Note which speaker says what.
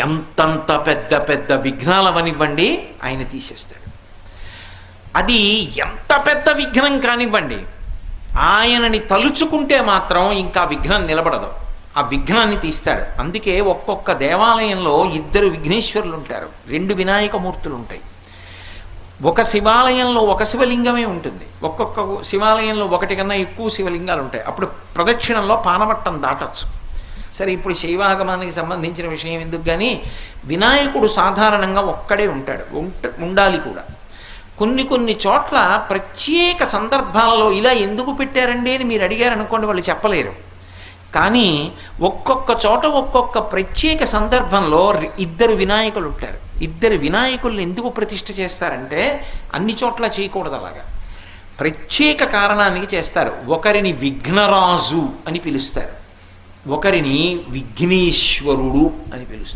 Speaker 1: ఎంతంత పెద్ద పెద్ద విఘ్నాలవనివ్వండి ఆయన తీసేస్తాడు. అది ఎంత పెద్ద విఘ్నం కానివ్వండి, ఆయనని తలుచుకుంటే మాత్రం ఇంకా విఘ్నం నిలబడదు, ఆ విఘ్నాన్ని తీస్తాడు. అందుకే ఒక్కొక్క దేవాలయంలో 2 విఘ్నేశ్వరులు ఉంటారు, 2 వినాయకమూర్తులు ఉంటాయి. ఒక శివాలయంలో ఒక శివలింగమే ఉంటుంది, ఒక్కొక్క శివాలయంలో 1 కన్నా ఎక్కువ శివలింగాలు ఉంటాయి. అప్పుడు ప్రదక్షిణంలో పానవట్టం దాటచ్చు. సరే, ఇప్పుడు శైవాగమానికి సంబంధించిన విషయం ఎందుకు, కానీ వినాయకుడు సాధారణంగా ఒక్కడే ఉంటాడు, ఉండాలి కూడా. కొన్ని చోట్ల ప్రత్యేక సందర్భాలలో ఇలా ఎందుకు పెట్టారండి అని మీరు అడిగారు అనుకోండి, వాళ్ళు చెప్పలేరు. కానీ ఒక్కొక్క చోట ఒక్కొక్క ప్రత్యేక సందర్భంలో 2 వినాయకులు ఉంటారు. 2 వినాయకుల్ని ఎందుకు ప్రతిష్ఠ చేస్తారంటే అన్ని చోట్ల చేయకూడదు, అలాగా ప్రత్యేక కారణానికి చేస్తారు. ఒకరిని విఘ్నరాజు అని పిలుస్తారు, ఒకరిని విఘ్నేశ్వరుడు అని పిలుస్తారు.